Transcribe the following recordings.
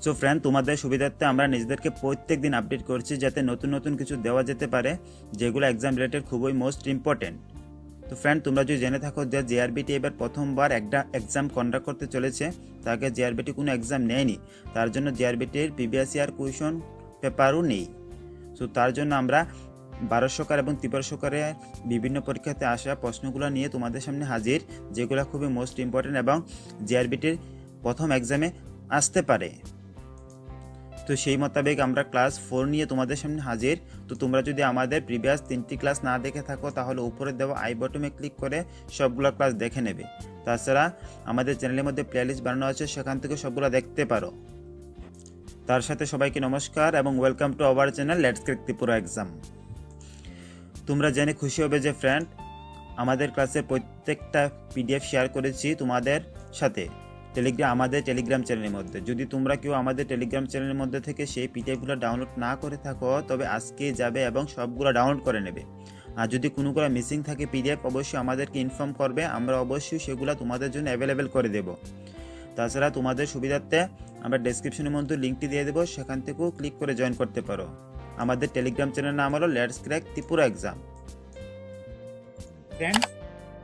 So friend, তোমাদের সুবিধার্থে আমরা নিজেদেরকে প্রত্যেক দিন আপডেট করছি যাতে নতুন নতুন কিছু দেওয়া যেতে পারে যেগুলো এক্সাম রিলেটেড খুবই মোস্ট ইম্পর্টেন্ট। তো ফ্রেন্ড, তোমরা যদি জেনে থাকো যে জেআরবিটি এবার প্রথমবার একটা এক্সাম কন্ডাক্ট করতে চলেছে, তাকে জেআরবিটি কোনো এক্সাম নেয়নি, তার জন্য জেআরবিটির প্রিভিয়াস ইয়ার কোয়েশন পেপারও নেই। সো তার জন্য আমরা 1200 এবং 1300 বিভিন্ন পরীক্ষাতে আসা প্রশ্নগুলো নিয়ে তোমাদের সামনে হাজির, যেগুলো খুবই মোস্ট ইম্পর্টেন্ট এবং জেআরবিটির প্রথম এক্সামে আসতে পারে। তো সেই মোতাবেক আমরা ক্লাস 4 নিয়ে তোমাদের সামনে হাজির। তো তোমরা যদি আমাদের প্রিভিয়াস 3টি ক্লাস না দেখে থাকো তাহলে উপরে দেওয়া আই বটনে ক্লিক করে সবগুলো ক্লাস দেখে নেবে। তাছাড়া আমাদের চ্যানেলের মধ্যে প্লেলিস্ট বানানো আছে, সেখান থেকে সবগুলো দেখতে পারো। তার সাথে সবাইকে নমস্কার এবং welcome to our channel let's crack Tripura exam. তোমরা জেনে খুশি হবে যে ফ্রেন্ড, আমাদের ক্লাসের প্রত্যেকটা পিডিএফ শেয়ার করেছি তোমাদের সাথে আমাদের টেলিগ্রাম চ্যানেলের মধ্যে। যদি তোমরা কেউ আমাদের টেলিগ্রাম চ্যানেলের মধ্যে থেকে সেই পিডিএফগুলো ডাউনলোড না করে থাকো তবে আজকে যাবে এবং সবগুলো ডাউনলোড করে নেবে। আর যদি কোনোগুলো মিসিং থাকে পিডিএফ, অবশ্যই আমাদেরকে ইনফর্ম করবে, আমরা অবশ্যই সেগুলো তোমাদের জন্য অ্যাভেলেবেল করে দেব। তাছাড়া তোমাদের সুবিধার্থে আমরা ডেসক্রিপশনের মধ্যে লিঙ্কটি দিয়ে দেবো, সেখান থেকেও ক্লিক করে জয়েন করতে পারো। আমাদের টেলিগ্রাম চ্যানেলের নাম হলো let's crack Tripura exam. Friends,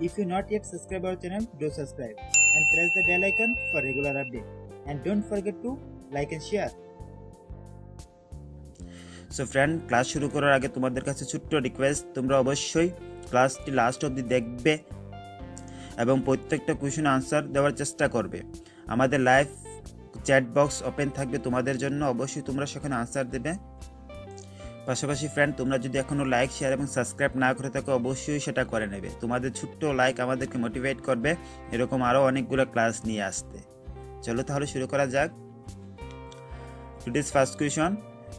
if you not yet subscribe our channel, do subscribe and press the bell icon for regular update. And don't forget to like and share. So friend, class শুরু করার আগে তোমাদের কাছে ছোট্ট request, তোমরা অবশ্যই ক্লাসটি last অবধি দেখবে এবং প্রত্যেকটা কোয়েশ্চেন আনসার দেওয়ার চেষ্টা করবে। আমাদের লাইভ চ্যাট বক্স ওপেন থাকবে তোমাদের জন্য, অবশ্যই তোমরা সেখানে আনসার দেবে। পাশাপাশি ফ্রেন্ড, তোমরা যদি এখনও লাইক, শেয়ার এবং সাবস্ক্রাইব না করে থাকো অবশ্যই সেটা করে নেবে। তোমাদের ছোট্ট লাইক আমাদেরকে মোটিভেট করবে এরকম আরও অনেকগুলো ক্লাস নিয়ে আসতে। চলো তাহলে শুরু করা যাক। Today's first question,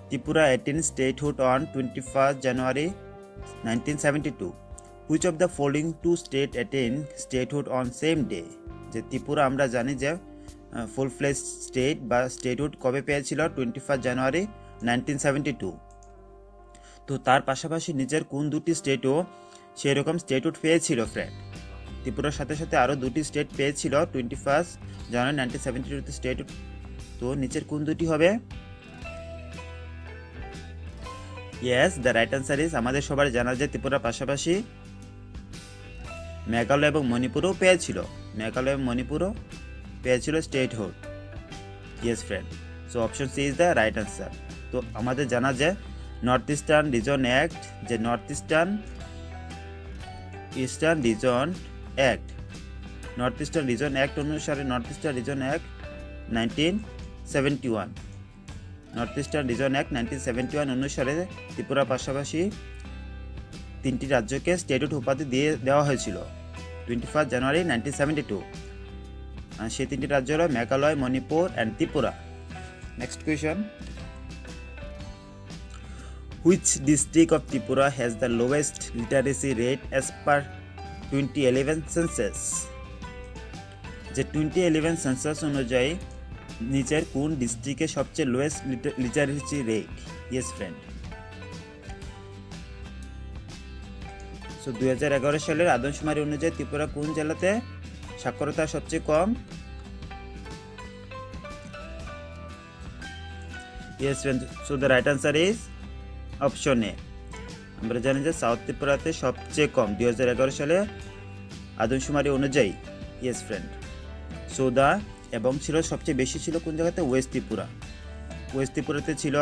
Tripura attend statehood on 21 January 1972. Which of the following two state attend statehood on same day? যে ত্রিপুরা আমরা জানি যে ফুল ফ্লেজ স্টেট বা স্টেটহুড কবে পেয়েছিল? 21 January 1972। তো তার পাশাপাশি নিজের কোন দুটি স্টেটও সেই রকম স্টেটহুড পেয়েছিল ফ্রেন্ড? ত্রিপুরার সাথে সাথে আরও দুটি স্টেট পেয়েছিল 21 January 1972 স্টেটহুড। তো নিচের কোন দুটি হবে? Yes, the right answer is, আমাদের সবার জানা যায় ত্রিপুরার পাশাপাশি মেঘালয় এবং মণিপুরও পেয়েছিল। মেঘালয় এবং মণিপুরও পেয়েছিল statehood. Yes friend, so option C is the right answer. তো আমাদের জানা যায় নর্থ ইস্টার্ন রিজন অ্যাক্ট, যে নর্থ ইস্টার্ন রিজন অ্যাক্ট অনুসারে North Eastern Region Act 1971 North Eastern Region Act 1971 অনুসারে ত্রিপুরার পাশাপাশি 3টি রাজ্যকে স্টেটহুড উপাধি দেওয়া হয়েছিল 21 January 1972। আর সেই 3টি রাজ্য হলো Meghalaya, Manipur and Tripura. Next question, Which district of Tripura has the lowest literacy rate as per 2011 census? যে 2011 সেন্সাস অনুযায়ী নিচের কোন ডিস্ট্রিক্টে সবচেয়ে lowest literacy rate? Yes friend, so 2011 সালের আদমশুমারি অনুযায়ী ত্রিপুরা কোন জেলাতে সাক্ষরতা সবচেয়ে কম? Yes friend, so the right answer is option A. আমরা জানি যে সাউথ ত্রিপুরাতে সবচেয়ে কম 2011 সালে আদমশুমারি অনুযায়ী। ইয়েস ফ্রেন্ড, সো দা এবং ছিল সবচেয়ে বেশি ছিল কোন জায়গাতে? ওয়েস্ট ত্রিপুরা। ওয়েস্ট ত্রিপুরাতে ছিল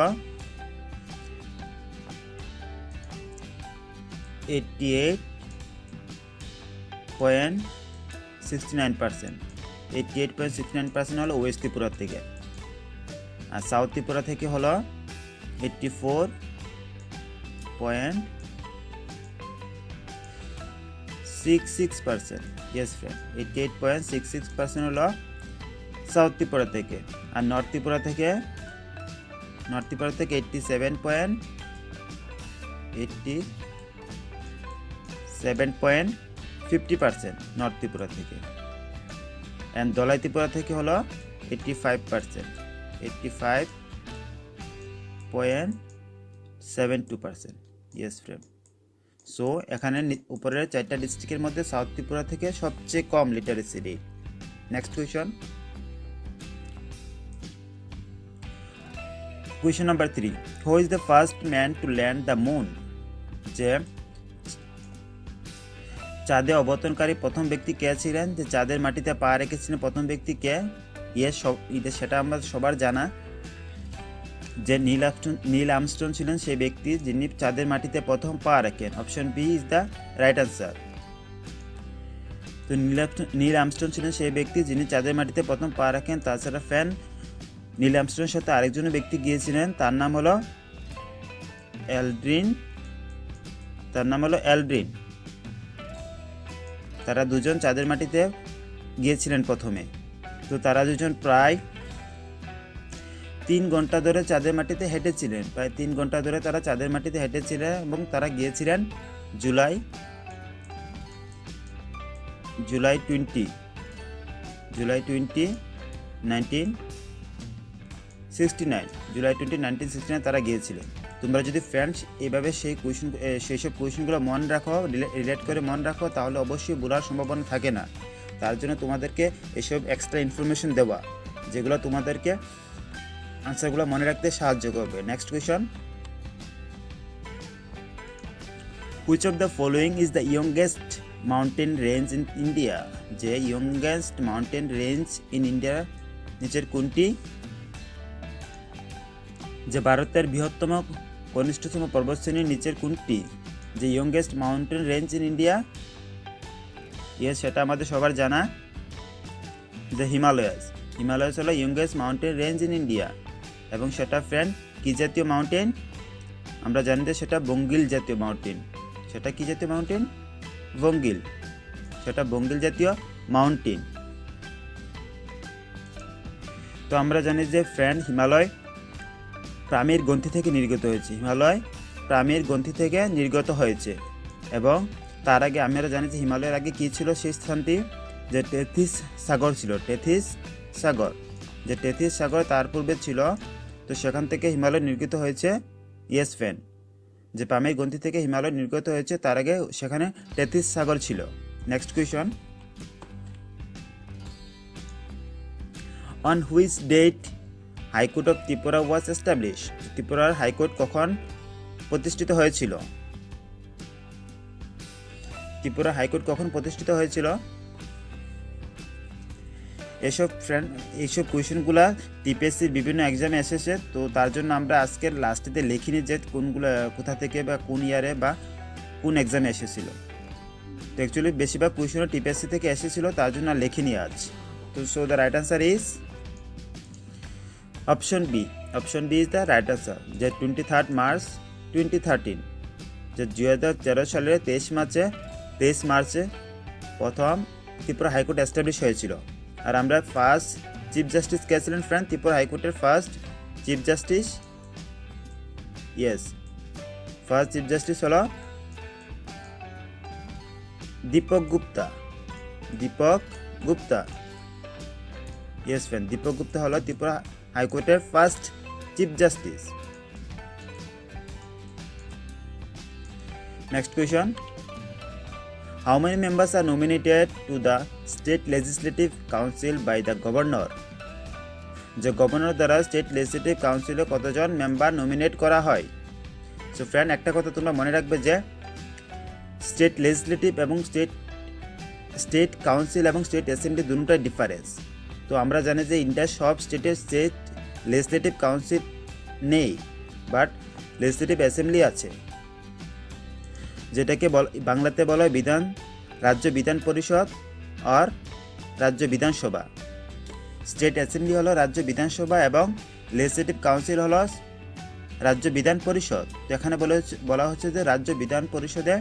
88.69%। 88.69% হলো ওয়েস্ট ত্রিপুরা থেকে, আর সাউথ ত্রিপুরা থেকে হলো 84.66%। ইয়েস ফ্রেন্ড, 88.66% হলো সাউথ ত্রিপুরা থেকে। আর নর্থ ত্রিপুরা থেকে 87.50% নর্থ ত্রিপুরা থেকে। অ্যান্ড দলাই ত্রিপুরা থেকে হলো 85%, 85.72%। ইয়েস ফ্রেন্ড, সো এখানে উপরের 4টা ডিস্ট্রিক্টের মধ্যে সাউথ ত্রিপুরা থেকে সবচেয়ে কম literacy rate. Next question, Question number 3. Who is the first man to land the moon? যে চাঁদে অবতরণকারী প্রথম ব্যক্তি কে ছিলেন, যে চাঁদের মাটিতে পা রেখেছিলেন প্রথম ব্যক্তি কে? সেটা আমরা সবার জানা যে নীল আর্মস্ট্রং ছিলেন সেই ব্যক্তি যিনি চাঁদের মাটিতে প্রথম পা রাখেন। Option B is the right answer. তো নীল আর্মস্ট্রং ছিলেন সেই ব্যক্তি যিনি চাঁদের মাটিতে প্রথম পা রাখেন। তাছাড়া নীল আর্মস্ট্রংয়ের সাথে আরেকজন ব্যক্তি গিয়েছিলেন, তার নাম হলো অ্যালড্রিন। তারা দুজন চাঁদের মাটিতে গিয়েছিলেন প্রথমে। তো তারা দুজন প্রায় 3 ঘন্টা ধরে চাঁদের মাটিতে হেঁটেছিলেন। প্রায় 3 ঘন্টা ধরে তারা চাঁদের মাটিতে হেঁটেছিলেন এবং তারা গিয়েছিলেন জুলাই 20, 1969 তারা গিয়েছিলেন। তোমরা যদি ফ্রেন্ডস এভাবে সেই সব কোয়েশনগুলো মনে রাখো, রিলেট করে মনে রাখো, তাহলে অবশ্যই ভুলার সম্ভাবনা থাকে না। তার জন্য তোমাদেরকে এসব এক্সট্রা ইনফরমেশন দেওয়া যেগুলো তোমাদেরকে আনসারগুলো মনে রাখতে সাহায্য করবে। Next question, which of the following is the youngest mountain range in India? যে youngest mountain range in India নিচের কোনটি? যে ভারতের বৃহত্তম কনিষ্ঠতম পর্বতশ্রেণীর নিচের কোনটি? যে youngest mountain range in India, সেটা আমাদের সবার জানা যে হিমালয়াস হলো youngest mountain range in India. এবং সেটা ফ্রেন্ড কি জাতীয় মাউন্টেন? আমরা জানি যে সেটা বঙ্গিল জাতীয় মাউন্টেন। সেটা কি জাতীয় মাউন্টেন? বঙ্গিল। সেটা বঙ্গিল জাতীয় মাউন্টেন। তো আমরা জানি যে ফ্রেন্ড হিমালয় প্রামীর গ্রন্থি থেকে নির্গত হয়েছে। এবং তার আগে আমরা জানি যে হিমালয়ের আগে কি ছিল সেই স্থানটি? যে টেথিস সাগর ছিল। টেথিস সাগর তার পূর্বে ছিল। তো সেখান থেকে হিমালয় নির্গত হয়েছে। ইয়েস ফ্রেন্ড, যে প্রামীর গ্রন্থি থেকে হিমালয় নির্গত হয়েছে, তার আগে সেখানে টেথিস সাগর ছিল। Next question, on which date high court of Tripura was establish? ত্রিপুরার হাইকোর্ট কখন প্রতিষ্ঠিত হয়েছিল? এইসব কোয়েশনগুলা টিপিএসসির বিভিন্ন এক্সামে এসেছে। তো তার জন্য আমরা আজকের লাস্টেতে লিখিনি যে কোথা থেকে বা কোন ইয়ারে বা কোন এক্সামে এসেছিল। তো অ্যাকচুয়ালি বেশিরভাগ কোয়েশনও টিপিএসসি থেকে এসেছিল, তার জন্য লিখিনি আজ। তো so the right answer is option B is the right answer. যে 23 মার্চ 2013, যে 2013 সালের 23 মার্চে প্রথম ত্রিপুরা হাইকোর্ট এস্টাবলিশ হয়েছিল। আর আমরা ফার্স্ট চিফ জাস্টিস কে ছিলেন ফ্রেন্ড? ত্রিপুরা হাইকোর্টের ফার্স্ট চিফ জাস্টিস হলো দীপক গুপ্তা। ইয়েস ফ্রেন্ড, দীপক গুপ্তা হলো ত্রিপুরা হাইকোর্টের first chief justice. Next question, how many members are nominated to the state legislative council by the governor? যে গভর্নর দ্বারা স্টেট লেজিসলেটিভ কাউন্সিলে কতজন মেম্বার নমিনেট করা হয়? সো ফ্রেন্ড, একটা কথা তোমরা মনে রাখবে যে স্টেট লেজিসলেটিভ এবং স্টেট কাউন্সিল এবং স্টেট অ্যাসেম্বলি দুটোটাই ডিফারেন্স। তো আমরা জানি যে ইন্ডিয়ার সব স্টেটের স্টেট লেজিসলেটিভ কাউন্সিল নেই, বাট লেজিসলেটিভ অ্যাসেম্বলি আছে, যেটাকে বাংলাতে বলা হয় রাজ্য বিধান পরিষদ আর রাজ্য বিধানসভা। স্টেট অ্যাসেম্বলি হলো রাজ্য বিধানসভা এবং লেজিসলেটিভ কাউন্সিল হলো রাজ্য বিধান পরিষদ। তো এখানে বলা হচ্ছে যে রাজ্য বিধান পরিষদে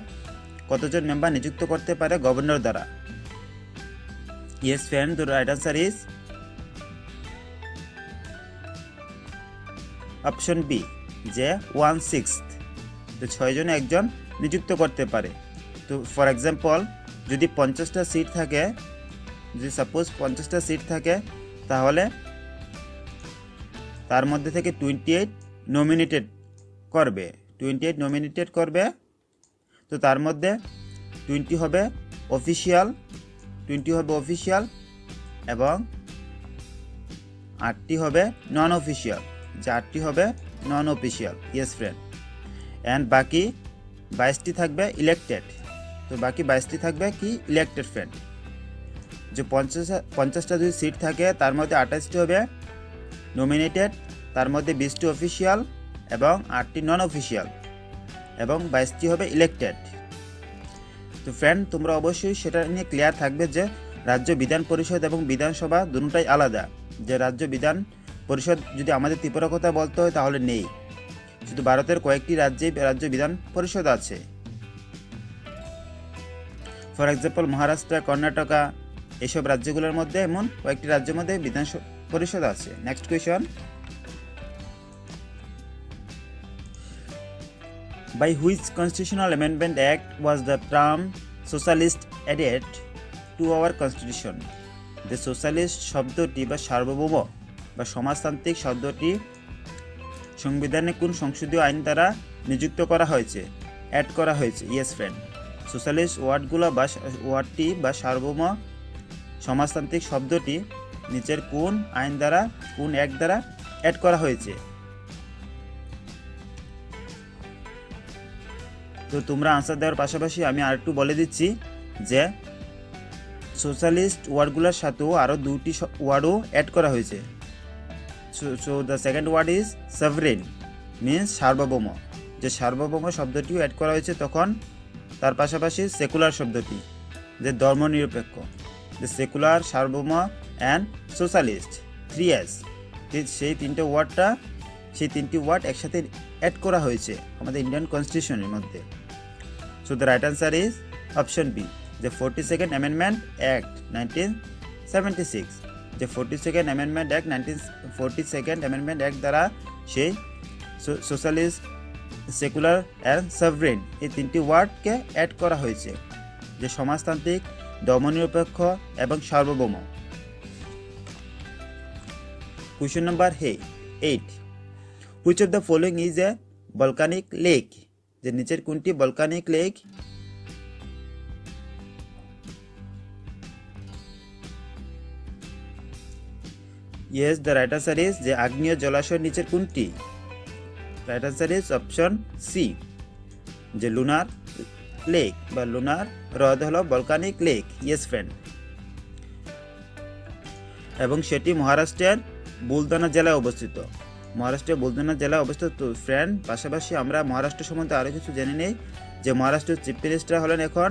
কতজন মেম্বার নিযুক্ত করতে পারে গভর্নর দ্বারা? Yes friend, the right answer is option B, যে 1/6। তো 6 জনে একজন নিযুক্ত করতে পারে। তো ফর এক্সাম্পল, যদি 50টা সিট থাকে, তাহলে তার মধ্যে থেকে 28 নমিনেটেড করবে। তো তার মধ্যে 20 হবে অফিসিয়াল এবং 8টি হবে নন অফিসিয়াল। যে 8টি হবে নন অফিসিয়াল। Yes friend. অ্যান্ড বাকি 22টি থাকবে ইলেক্টেড। তো বাকি 22টি থাকবে কি ইলেক্টেড ফ্রেন্ড। যে 50টা যদি সিট থাকে তার মধ্যে 28টি হবে নমিনেটেড, তার মধ্যে 20টি অফিসিয়াল এবং 8টি নন অফিসিয়াল এবং 22টি হবে ইলেক্টেড। তো ফ্রেন্ড তোমরা অবশ্যই সেটা নিয়ে ক্লিয়ার থাকবে যে রাজ্য বিধান পরিষদ এবং বিধানসভা দুটোই আলাদা। যে রাজ্য বিধান পরিষদ যদি আমাদের ত্রিপুরার কথা বলতে হয় তাহলে নেই, শুধু ভারতের কয়েকটি রাজ্যেই রাজ্য বিধান পরিষদ আছে। ফর এক্সাম্পল মহারাষ্ট্র, কর্ণাটকা, এইসব রাজ্যগুলোর মধ্যে এমন কয়েকটি রাজ্যের মধ্যে বিধান পরিষদ আছে। Next question, by which constitutional amendment act was the term socialist added to our constitution? The socialist শব্দটি বা সার্বভৌম বা সমাজতান্ত্রিক শব্দটি সংবিধানে কোন সংসদীয় আইন দ্বারা নিযুক্ত করা হয়েছে, অ্যাড করা হয়েছে? Yes friend. সোশ্যালিস্ট ওয়ার্ডটি বা সার্বভৌম সমাজতান্ত্রিক শব্দটি নিচের কোন আইন দ্বারা, কোন অ্যাক্ট দ্বারা অ্যাড করা হয়েছে? তো তোমরা আনসার দেওয়ার পাশাপাশি আমি আর একটু বলে দিচ্ছি যে সোশ্যালিস্ট ওয়ার্ডগুলোর সাথেও আরও 2টি ওয়ার্ডও অ্যাড করা হয়েছে। So the second word is sovereign, means সার্বভৌম। যে সার্বভৌম শব্দটিও অ্যাড করা হয়েছে তখন। তার পাশাপাশি সেকুলার শব্দটি, যে ধর্মনিরপেক্ষ। যে সেকুলার, সার্বভৌম অ্যান্ড সোশ্যালিস্ট, 3S, সেই তিনটি ওয়ার্ড একসাথে অ্যাড করা হয়েছে আমাদের ইন্ডিয়ান কনস্টিটিউশনের মধ্যে। So the right answer is option B, যে 42nd অ্যামেন্ডমেন্ট অ্যাক্ট 1976। যে 42nd অ্যামেন্ডমেন্ট অ্যাক্ট দ্বারা সেই সোশ্যালিস্ট, সেকুলার অ্যান্ড সভরেন এই 3টি ওয়ার্ডকে অ্যাড করা হয়েছে, যে সমাজতান্ত্রিক, ধর্মনিরপেক্ষ এবং সার্বভৌম। Question number 8, which of the following is a volcanic lake? যে নিচের কোনটি volcanic lake? Yes, the right answer is যে আগ্নেয় জলাশয় নিচের কোনটি? Right answer is option C, যে লুনার লেক বা লুনার হ্রদ হলো ভলকানিক লেক। Yes friend. এবং সেটি মহারাষ্ট্রের বুলদানা জেলায় অবস্থিত। মহারাষ্ট্রের বুলদানা জেলায় অবস্থিত। তো ফ্রেন্ড পাশাপাশি আমরা মহারাষ্ট্র সম্বন্ধে আরও কিছু জেনে নেই, যে মহারাষ্ট্রের চিফ মিনিস্টার হলেন এখন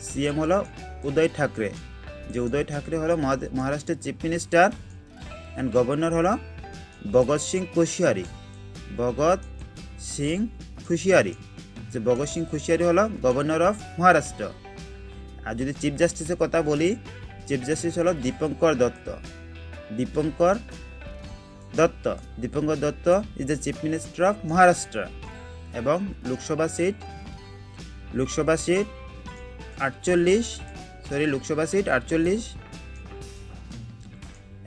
সিএম হলো উদয় ঠাকরে। যে উদয় ঠাকরে হলো মহারাষ্ট্রের চিফ মিনিস্টার, অ্যান্ড গভর্নর হলো ভগৎ সিং কোশিয়ারি। যে ভগৎ সিং কোশিয়ারি হলো গভর্নর অফ মহারাষ্ট্র। আর যদি চিফ জাস্টিসের কথা বলি, চিফ জাস্টিস হলো Dipankar Datta is the chief minister of Maharashtra. এবং Lok Sabha seat 48,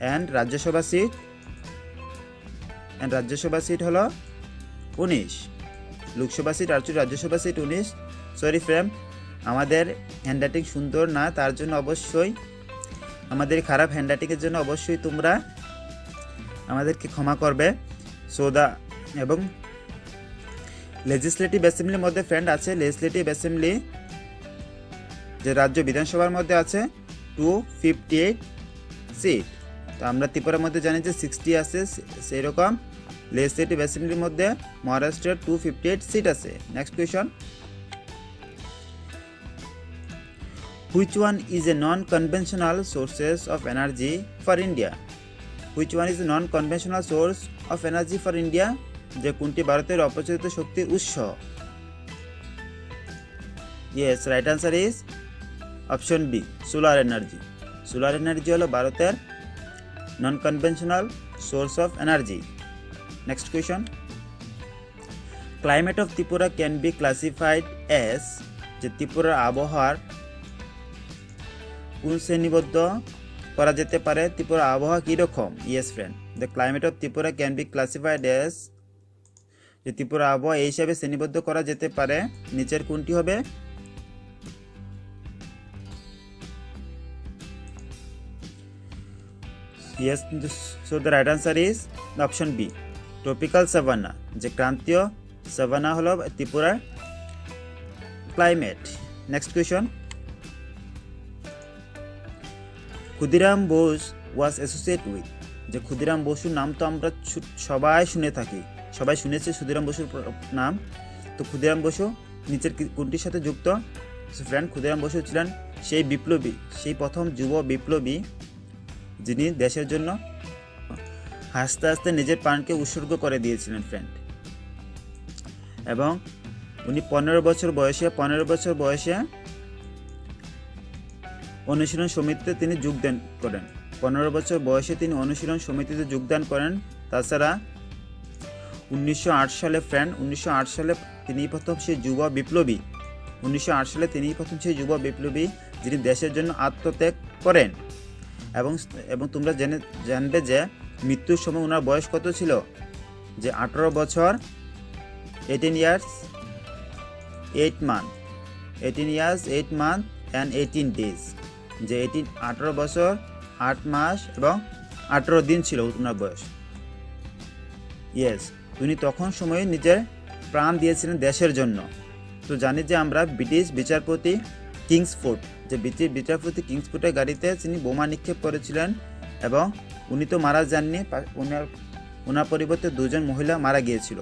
and Rajya Sabha seat হলো 19। Lok Sabha seat 48, Rajya Sabha seat 19। Sorry friend, আমাদের হ্যান্ডরাইটিং সুন্দর না, তার জন্য অবশ্যই আমাদের খারাপ হ্যান্ডরাইটিংয়ের জন্য অবশ্যই তোমরা আমাদেরকে ক্ষমা করবে। এবং লেজিসলেটিভ অ্যাসেম্বলির মধ্যে ফ্রেন্ড আছে, লেজিসলেটিভ অ্যাসেম্বলি যে রাজ্য বিধানসভার মধ্যে আছে 258 সিট। তো আমরা ত্রিপুরার মধ্যে জানি যে 60 আছে, সেই রকম লেজিসলেটিভ অ্যাসেম্বলির মধ্যে মহারাষ্ট্রের 258 সিট আছে। Next question, which one is a non-conventional sources of energy for India? Which one is a non-conventional source of energy for India? যে কোনটি ভারতের অপরিচিত শক্তির উৎস? Yes, right answer is option B, solar energy. Solar energy হলো ভারতের non-conventional source of energy. Next question, climate of Tripura can be classified as, যে ত্রিপুরার আবহাওয়ার কোন শ্রেণীবদ্ধ করা যেতে পারে? ত্রিপুরার আবহাওয়া কীরকম? Yes friend, the climate of Tripura can be classified as, যে ত্রিপুরা আবহাওয়া এই হিসাবে শ্রেণীবদ্ধ করা যেতে পারে, নিচের কোনটি হবে? Yes, so the right answer is option B, tropical savanna, যে ক্রান্তীয় সাভানা হলো ত্রিপুরার climate. Next question, Khudiram Bose was associate with, যে ক্ষুদিরাম বসুর নাম তো আমরা সবাই শুনে থাকি, সবাই শুনেছে ক্ষুদিরাম বসুর নাম। তো ক্ষুদিরাম বসু নিচের কোনটির সাথে যুক্ত? ফ্রেন্ড, ক্ষুদিরাম বসু ছিলেন সেই বিপ্লবী, সেই প্রথম যুব বিপ্লবী যিনি দেশের জন্য হাসতে হাসতে নিজের প্রাণকে উৎসর্গ করে দিয়েছিলেন ফ্রেন্ড। এবং উনি 15 বছর বয়সে অনুশীলন সমিতিতে তিনি যোগদান করেন। 15 বছর বয়সে তিনি অনুশীলন সমিতিতে যোগদান করেন। তাছাড়া 1908 সালে ফ্রেন্ড, 1908 সালে তিনি প্রথম সেই যুব বিপ্লবী, 1908 সালে তিনি প্রথম সেই যুব বিপ্লবী যিনি দেশের জন্য আত্মত্যাগ করেন। এবং তোমরা জানবে যে মৃত্যুর সময় ওনার বয়স কত ছিল? যে 18 বছর 18 years 8 months 18 years 8 months and 18 days, যে 18 বছর 8 মাস এবং 18 দিন ছিল ওনার বয়স। ইয়েস, তিনি তখন সময়ে নিজের প্রাণ দিয়েছিলেন দেশের জন্য। তো জানি যে আমরা ব্রিটিশ বিচারপতি কিংসফোর্ড, যে ব্রিটিশ বিচারপতি কিংসফোর্ডের গাড়িতে তিনি বোমা নিক্ষেপ করেছিলেন এবং উনি তো মারা যাননি, ওনার পরিবর্তে 2 জন মহিলা মারা গিয়েছিল।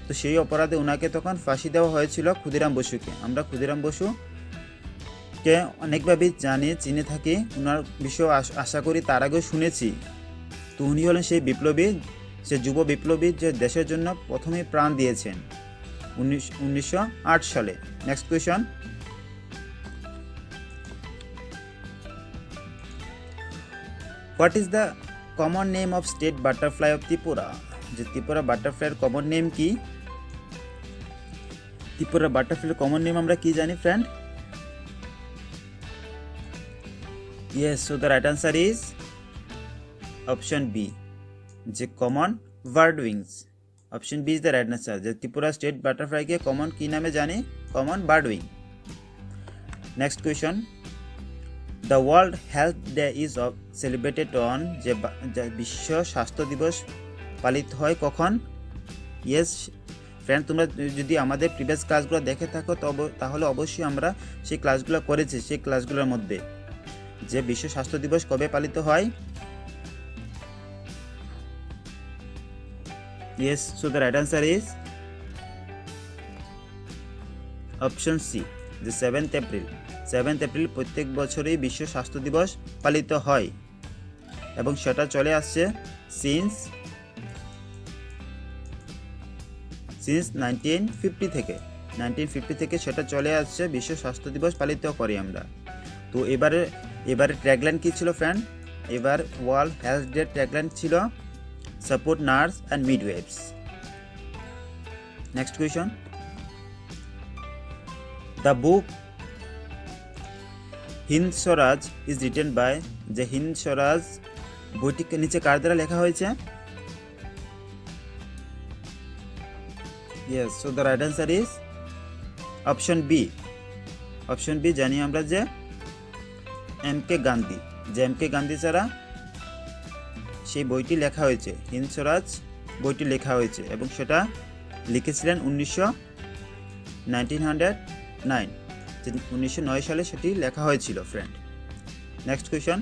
তো সেই অপরাধে ওনাকে তখন ফাঁসি দেওয়া হয়েছিল ক্ষুদিরাম বসুকে। আমরা ক্ষুদিরাম বসুকে অনেকভাবেই জানি, চিনে থাকি, ওনার বিষয়ে আশা করি তার আগেও শুনেছি। তো উনি হলেন সেই বিপ্লবী, সে যুব বিপ্লবী যে দেশের জন্য প্রথমে প্রাণ দিয়েছেন 1908 সালে। Next question, what is the common name of state butterfly of Tripura? যে ত্রিপুরা বাটারফ্লাইয়ের কমন নেম কি? ত্রিপুরা বাটারফ্লাইয়ের কমন নেম আমরা কি জানি friend? Yes, so the right answer is option B, যে common bird wings. Option B is the right answer, যে Tripura state বাটারফ্লাইকে common কি নামে জানি? Common bird wing. Next question, the world health day is celebrated on, যে বিশ্ব স্বাস্থ্য দিবস পালিত হয় কখন? ইয়েস ফ্রেন্ড, তোমরা যদি আমাদের প্রিভিয়াস ক্লাসগুলো দেখে থাকো তাহলে অবশ্যই আমরা সেই ক্লাসগুলো করেছি। সেই ক্লাসগুলোর মধ্যে যে বিশ্ব স্বাস্থ্য দিবস কবে পালিত হয়? Yes, so the right answer is option C, যে 7th এপ্রিল। 7th এপ্রিল প্রত্যেক বছরই বিশ্ব স্বাস্থ্য দিবস পালিত হয় এবং সেটা চলে আসছে সিন্স 1950 থেকে। 1950 থেকে সেটা চলে আসছে, বিশ্ব স্বাস্থ্য দিবস পালিত করি আমরা। তো এবারে ট্যাগলাইন কি ছিল ফ্রেন্ড? এবার ওয়ার্ল্ড হেলথ ডে ট্যাগলাইন ছিল support nurse and midwifes. Next question, the book Hind Swaraj is written by, যে হিন্দ স্বরাজ বইটিকে নিচে কার দ্বারা লেখা হয়েছে? Yes, so the right answer is option B. Option B জানি আমরা যে এম.কে. গান্ধী, যে এম.কে. গান্ধী ছাড়া সেই বইটি লেখা হয়েছে, হিন্দ স্বরাজ বইটি লেখা হয়েছে এবং সেটা লিখেছিলেন 1909 সালে সেটি লেখা হয়েছিল friend. Next question,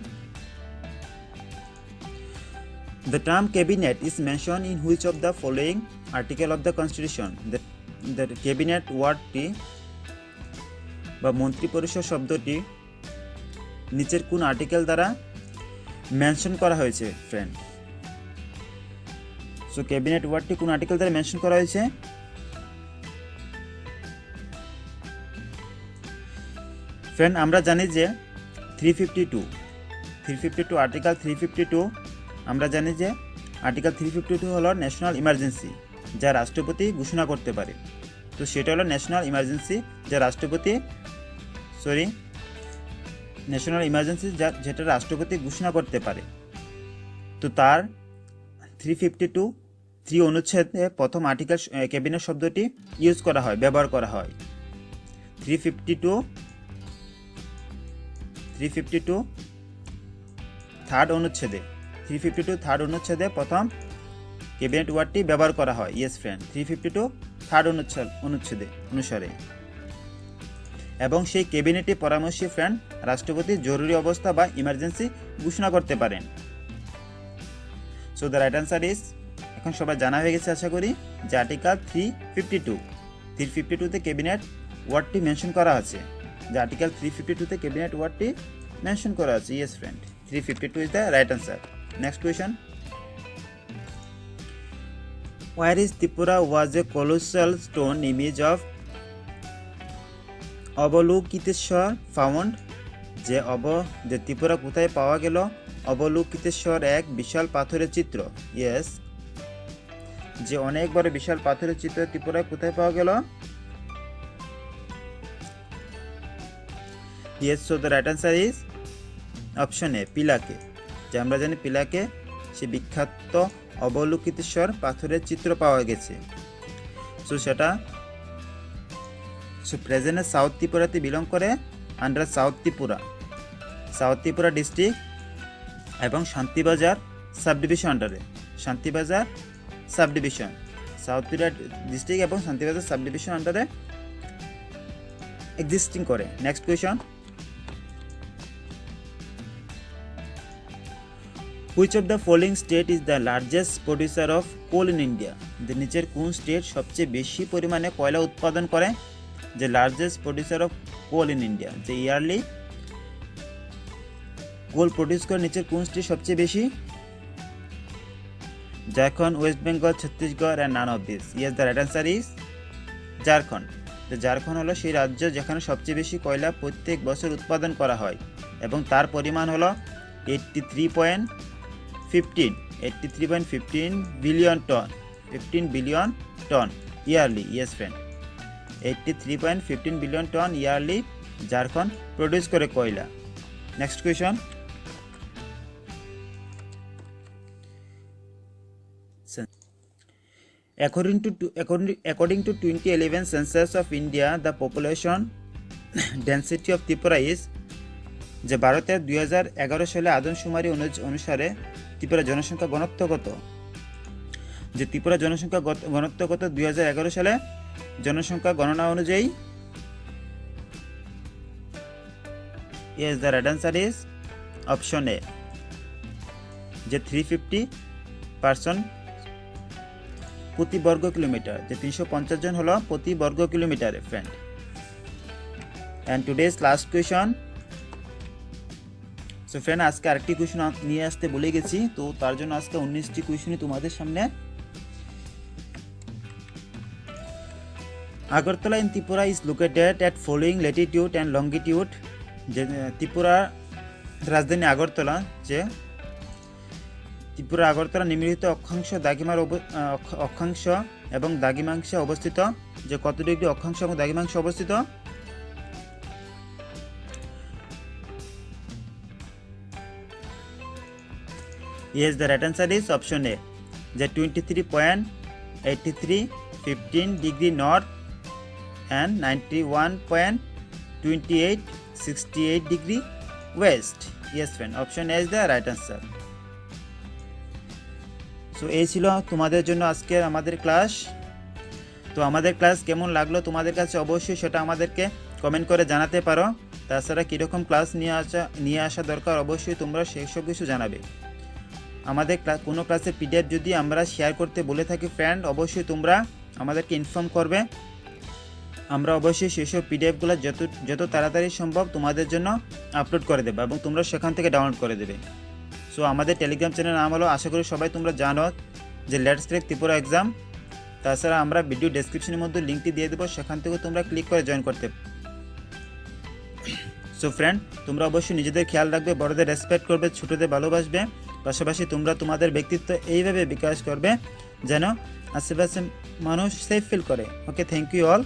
the term cabinet is mention in which of the following article of the constitution? The cabinet ওয়ার্ডটি বা মন্ত্রী পরিষদ শব্দটি নিচের কোন আর্টিকেল দ্বারা মেনশন করা হয়েছে ফ্রেন্ড? সো ক্যাবিনেট ওয়ার্ডটি কোন আর্টিকেল দ্বারা মেনশন করা হয়েছে? ফ্রেন্ড, আমরা জানি যে 352 আর্টিকেল 352, আমরা জানি যে আর্টিকেল 352 হলো ন্যাশনাল ইমার্জেন্সি, যা রাষ্ট্রপতি ঘোষণা করতে পারে। তো সেটা হলো ন্যাশনাল ইমার্জেন্সি, যা ন্যাশনাল ইমার্জেন্সি যেটা রাষ্ট্রপতি ঘোষণা করতে পারে। তো তার 352 অনুচ্ছেদে প্রথম আর্টিকেল ক্যাবিনেট শব্দটি ইউজ করা হয়, ব্যবহার করা হয়। 352 থার্ড অনুচ্ছেদে প্রথম ক্যাবিনেট ওয়ার্ডটি ব্যবহার করা হয়। ইয়েস ফ্রেন্ড, 352 থার্ড অনুচ্ছেদে অনুসারে। এবং সেই ক্যাবিনেটে পরামর্শী ফ্রেন্ড রাষ্ট্রপতি জরুরি অবস্থা বা ইমার্জেন্সি ঘোষণা করতে পারেন। So the right answer is, এখন সবাই জানা হয়ে গেছে আশা করি, যে আর্টিকেল 352 তে ক্যাবিনেট ওয়ার্ডটি মেনশন করা আছে, যে আর্টিকেল 352 তে ক্যাবিনেট ওয়ার্ডটি মেনশন করা আছে। Yes friend, 352 is the right answer. Next question, where is Tripura was a colossal stone image of Avalokiteshvara found, যে ত্রিপুরা কোথায় পাওয়া গেল অবলোকিতেশ্বর এক বিশাল পাথরের চিত্র। ইয়েস, যে অনেক বড় বিশাল পাথরের চিত্র ত্রিপুরায় কোথায় পাওয়া গেল? Yes, so the right answer is option A, পিলাকে। যে আমরা জানি পিলাকে সে বিখ্যাত অবলোকিতেশ্বর পাথরের চিত্র পাওয়া গেছে। সো সেটা প্রেজেন্টে সাউথ ত্রিপুরাতে বিলং করে, আন্ডার সাউথ ত্রিপুরা ডিস্ট্রিক্ট এবং শান্তিবাজার সাব ডিভিশন আন্ডারে, Shantibazar sub division, south Tripura district এবং শান্তিবাজার সাব ডিভিশন আন্ডারে এক্সিস্টিং করে। Next question, which of the following state is the largest producer of coal in India, যে নিচের কোন স্টেট সবচেয়ে বেশি পরিমাণে কয়লা উৎপাদন করে? যে largest producer of coal in India, যে ইয়ারলি কোল প্রডিউস করে নিচের কোন স্টেট সবচেয়ে বেশি? Jharkhand, west Bengal, Chhattisgarh and none of this. Yes, the right answer is Jharkhand. তো ঝাড়খণ্ড হলো সেই রাজ্য যেখানে সবচেয়ে বেশি কয়লা প্রত্যেক বছর উৎপাদন করা হয় এবং তার পরিমাণ হলো 83.15 billion ton, 15 billion ton yearly. Yes friend, 83.15 billion ton yearly Jharkhand produce করে কয়লা। Next question, according to 2011 census of India, the population density of Tripura is, যে ভারতের 2011 সালে আদমশুমারি অনুসারে ত্রিপুরা জনসংখ্যা ঘনত্ব কত? যে ত্রিপুরা জনসংখ্যা ঘনত্ব কত 2011 সালে জনসংখ্যা গণনা অনুযায়ী? Yes, the right answer is option A, যে 350 পারসন প্রতি বর্গ কিলোমিটার, যে 350 জন হলো প্রতি বর্গ কিলোমিটারে friend. And today's last question. So friend, আজকে আরেকটি কোয়েশন নিয়ে আসতে বলে গেছি, তো তার জন্য আজকে 19টি কোয়েশনই তোমাদের সামনে। Agartala in Tripura is located at following Latitude and longitude, যে ত্রিপুরা রাজধানী আগরতলা, যে ত্রিপুরা আগরতলা নিম্নলিখিত অক্ষাংশ এবং দ্রাঘিমাংশে অবস্থিত, যে কত ডিগ্রি অক্ষাংশ এবং দ্রাঘিমাংশে অবস্থিত? Yes, the right answer is option A, যে 23.8315 degree north and 91.2868 degree West. Yes friend, option A is the right answer. So এই ছিল তোমাদের জন্য আজকে আমাদের ক্লাস। তো আমাদের ক্লাস কেমন লাগলো তোমাদের কাছে অবশ্যই সেটা আমাদেরকে কমেন্ট করে জানাতে পারো। তাছাড়া কীরকম ক্লাস নিয়ে আসা দরকার অবশ্যই তোমরা সেসব কিছু জানাবে। আমাদের কোনো ক্লাসের পিডিএফ যদি আমরা শেয়ার করতে বলে থাকি ফ্রেন্ড, অবশ্যই তোমরা আমাদেরকে ইনফর্ম করবে। আমরা অবশ্যই সেসব পিডিএফগুলো যত তাড়াতাড়ি সম্ভব তোমাদের জন্য আপলোড করে দেবো এবং তোমরা সেখান থেকে ডাউনলোড করে দেবে। সো আমাদের টেলিগ্রাম চ্যানেল নাম হলো, আশা করি সবাই তোমরা জানো, যে লেটস ক্র্যাক ত্রিপুরা এক্সাম। তাছাড়া আমরা ভিডিও ডেসক্রিপশনের মধ্যে লিঙ্কটি দিয়ে দেবো, সেখান থেকে তোমরা ক্লিক করে জয়েন করতে। সো ফ্রেন্ড, তোমরা অবশ্যই নিজেদের খেয়াল রাখবে, বড়দের রেসপেক্ট করবে, ছোটদের ভালোবাসবে, পাশাপাশি তোমরা তোমাদের ব্যক্তিত্ব এইভাবে বিকাশ করবে যেন আশেপাশে মানুষ সেফ ফিল করে। ওকে, থ্যাংক ইউ অল।